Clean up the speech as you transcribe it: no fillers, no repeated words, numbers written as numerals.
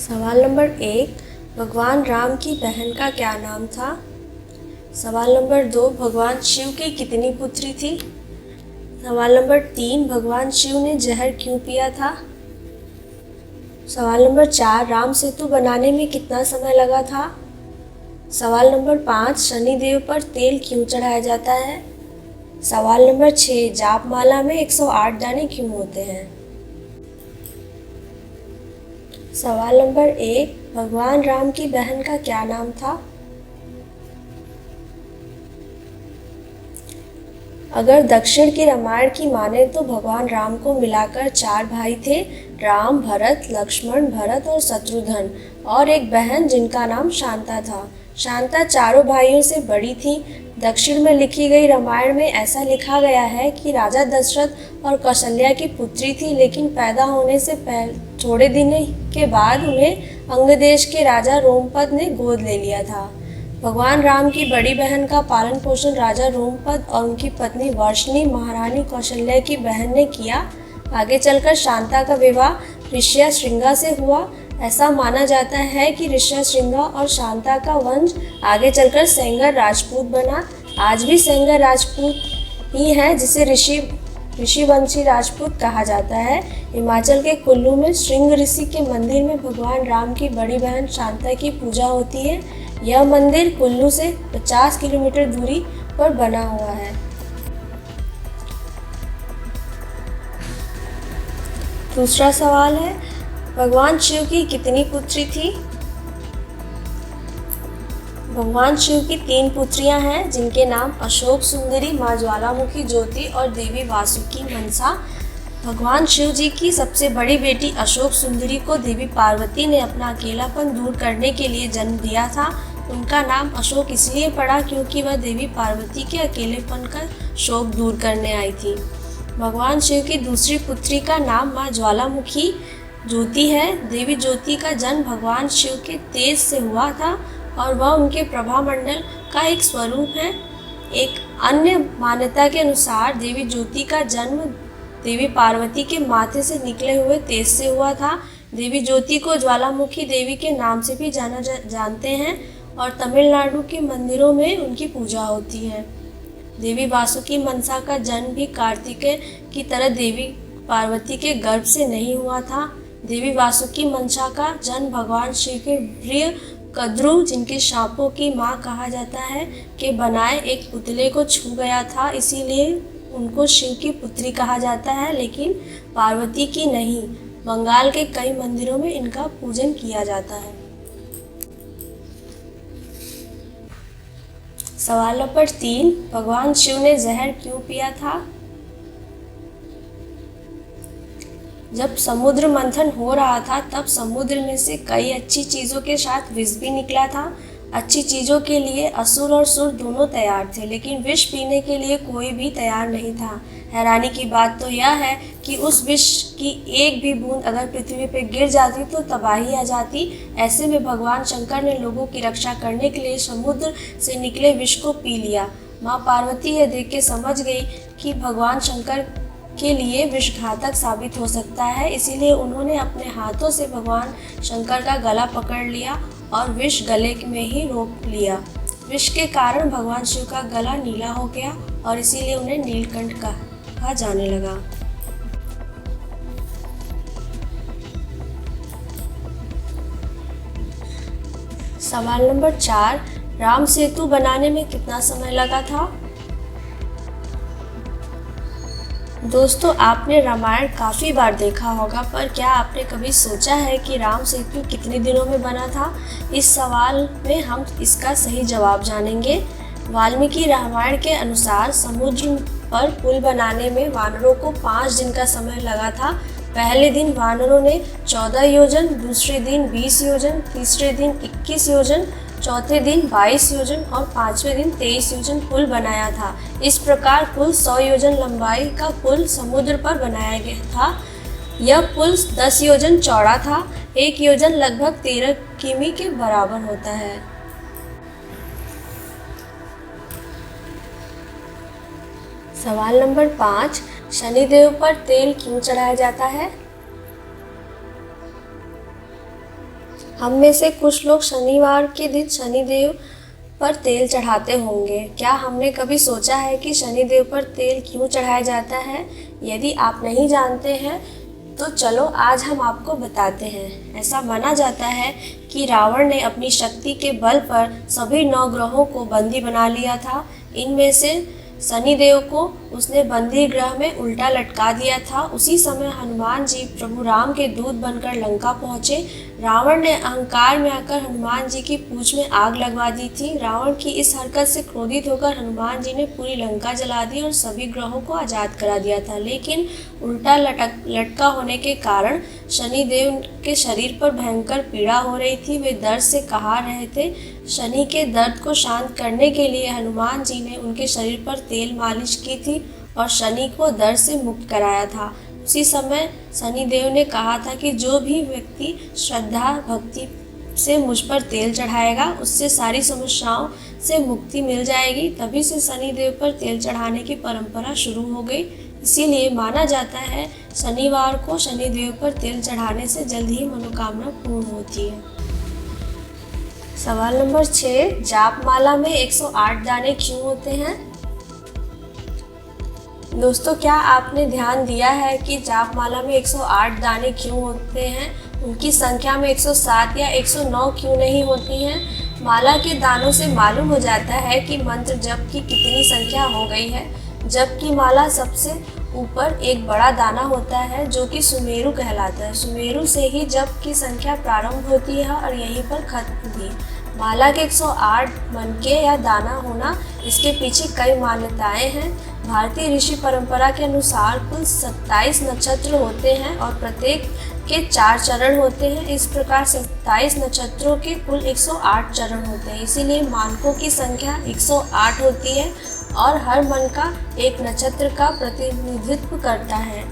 सवाल नंबर 1, भगवान राम की बहन का क्या नाम था? सवाल नंबर 2, भगवान शिव की कितनी पुत्री थी? सवाल नंबर 3, भगवान शिव ने जहर क्यों पिया था? सवाल नंबर 4, राम सेतु बनाने में कितना समय लगा था? सवाल नंबर 5, शनिदेव पर तेल क्यों चढ़ाया जाता है? सवाल नंबर 6, जाप माला में 108 दाने क्यों होते हैं? सवाल नंबर 1, भगवान राम की बहन का क्या नाम था? अगर दक्षिण की रामायण की माने तो भगवान राम को मिलाकर 4 भाई थे, राम, भरत, लक्ष्मण, भरत और शत्रुघ्न, और एक बहन जिनका नाम शांता था। शांता चारों भाइयों से बड़ी थी। दक्षिण में लिखी गई रामायण में ऐसा लिखा गया है कि राजा दशरथ और कौशल्या की पुत्री थी, लेकिन पैदा होने से थोड़े दिन के बाद उन्हें अंग देश के राजा रोमपद ने गोद ले लिया था। भगवान राम की बड़ी बहन का पालन पोषण राजा रोमपद और उनकी पत्नी वर्षणी महारानी कौशल्या की बहन ने किया। आगे चलकर शांता का विवाह ऋष्यशृंगा से हुआ। ऐसा माना जाता है कि ऋष्यशृंगा और शांता का वंश आगे चलकर सेंगर राजपूत बना। आज भी सेंगर राजपूत ही है जिसे ऋषिवंशी राजपूत कहा जाता है। हिमाचल के कुल्लू में श्रृंग ऋषि के मंदिर में भगवान राम की बड़ी बहन शांता की पूजा होती है। यह मंदिर कुल्लू से 50 किलोमीटर दूरी पर बना हुआ है। दूसरा सवाल है, भगवान शिव की कितनी पुत्री थी? भगवान शिव की 3 पुत्रियां हैं जिनके नाम अशोक सुंदरी, माँ ज्वालामुखी ज्योति और देवी वासुकी मनसा। भगवान शिव जी की सबसे बड़ी बेटी अशोक सुंदरी को देवी पार्वती ने अपना अकेलापन दूर करने के लिए जन्म दिया था। उनका नाम अशोक इसलिए पड़ा क्योंकि वह देवी पार्वती के अकेलेपन का शोक दूर करने आई थी। भगवान शिव की दूसरी पुत्री का नाम माँ ज्वालामुखी ज्योति है। देवी ज्योति का जन्म भगवान शिव के तेज से हुआ था और वह उनके प्रभामंडल का एक स्वरूप है। एक अन्य मान्यता के अनुसार देवी ज्योति का जन्म देवी पार्वती के माथे से निकले हुए तेज से हुआ था। देवी ज्योति को ज्वालामुखी देवी के नाम से भी जानते हैं और तमिलनाडु के मंदिरों में उनकी पूजा होती है। देवी वासुकी मनसा का जन्म भी कार्तिकेय की तरह देवी पार्वती के गर्भ से नहीं हुआ था। देवी वासुकी मनसा का जन्म भगवान शिव के प्रिय कद्रू, जिनके शापों की माँ कहा जाता है, के बनाए एक पुतले को छू गया था, इसीलिए उनको शिव की पुत्री कहा जाता है, लेकिन पार्वती की नहीं। बंगाल के कई मंदिरों में इनका पूजन किया जाता है। सवाल नंबर 3, भगवान शिव ने जहर क्यों पिया था? जब समुद्र मंथन हो रहा था तब समुद्र में से कई अच्छी चीज़ों के साथ विष भी निकला था। अच्छी चीज़ों के लिए असुर और सुर दोनों तैयार थे, लेकिन विष पीने के लिए कोई भी तैयार नहीं था। हैरानी की बात तो यह है कि उस विष की एक भी बूंद अगर पृथ्वी पर गिर जाती तो तबाही आ जाती। ऐसे में भगवान शंकर ने लोगों की रक्षा करने के लिए समुद्र से निकले विष को पी लिया। माँ पार्वती यह देख के समझ गई कि भगवान शंकर के लिए विष घातक साबित हो सकता है, इसीलिए उन्होंने अपने हाथों से भगवान शंकर का गला पकड़ लिया और विष गले में ही रोक लिया। विष के कारण भगवान शिव का गला नीला हो गया और इसीलिए उन्हें नीलकंठ कहा जाने लगा। सवाल नंबर 4, राम सेतु बनाने में कितना समय लगा था? दोस्तों, आपने रामायण काफ़ी बार देखा होगा, पर क्या आपने कभी सोचा है कि राम सेतु कितने दिनों में बना था? इस सवाल में हम इसका सही जवाब जानेंगे। वाल्मीकि रामायण के अनुसार समुद्र पर पुल बनाने में वानरों को 5 दिन का समय लगा था। पहले दिन वानरों ने 14 योजन, दूसरे दिन 20 योजन, तीसरे दिन 21 योजन, चौथे दिन 22 योजन और 5वें दिन 23 योजन पुल बनाया था। इस प्रकार कुल 100 योजन लंबाई का पुल समुद्र पर बनाया गया था। यह पुल 10 योजन चौड़ा था। 1 योजन लगभग 13 किमी के बराबर होता है। सवाल नंबर 5, शनिदेव पर तेल क्यों चढ़ाया जाता है? हम में से कुछ लोग शनिवार के दिन शनिदेव पर तेल चढ़ाते होंगे। क्या हमने कभी सोचा है कि शनिदेव पर तेल क्यों चढ़ाया जाता है? यदि आप नहीं जानते हैं तो चलो आज हम आपको बताते हैं। ऐसा माना जाता है कि रावण ने अपनी शक्ति के बल पर सभी 9 ग्रहों को बंदी बना लिया था। इनमें से शनिदेव को उसने बंदी ग्रह में उल्टा लटका दिया था। उसी समय हनुमान जी प्रभु राम के दूत बनकर लंका पहुँचे। रावण ने अहंकार में आकर हनुमान जी की पूंछ में आग लगवा दी थी। रावण की इस हरकत से क्रोधित होकर हनुमान जी ने पूरी लंका जला दी और सभी ग्रहों को आज़ाद करा दिया था। लेकिन उल्टा लटका होने के कारण शनिदेव के शरीर पर भयंकर पीड़ा हो रही थी। वे दर्द से कहा रहे थे। शनि के दर्द को शांत करने के लिए हनुमान जी ने उनके शरीर पर तेल मालिश की थी और शनि को दर्द से मुक्त कराया था। उसी समय शनिदेव ने कहा था कि जो भी व्यक्ति श्रद्धा भक्ति से मुझ पर तेल चढ़ाएगा उससे सारी समस्याओं से मुक्ति मिल जाएगी। तभी से शनिदेव पर तेल चढ़ाने की परंपरा शुरू हो गई। इसीलिए माना जाता है शनिवार को शनिदेव पर तेल चढ़ाने से जल्द ही मनोकामना पूर्ण होती है। सवाल नंबर 6, जापमाला में 108 दाने क्यों होते हैं? दोस्तों, क्या आपने ध्यान दिया है कि जापमाला में 108 दाने क्यों होते हैं? उनकी संख्या में 107 या 109 क्यों नहीं होती हैं? माला के दानों से मालूम हो जाता है कि मंत्र जप की कितनी संख्या हो गई है। जप की माला सबसे ऊपर एक बड़ा दाना होता है जो कि सुमेरु कहलाता है। सुमेरु से ही जप की संख्या प्रारंभ होती है और यहीं पर खत्म भी। माला के 108 मनके या दाना होना, इसके पीछे कई मान्यताएं हैं। भारतीय ऋषि परंपरा के अनुसार कुल 27 नक्षत्र होते हैं और प्रत्येक के 4 चरण होते हैं। इस प्रकार 27 नक्षत्रों के कुल 108 चरण होते हैं। इसीलिए मानकों की संख्या 108 होती है और हर मन का एक नक्षत्र का प्रतिनिधित्व करता है।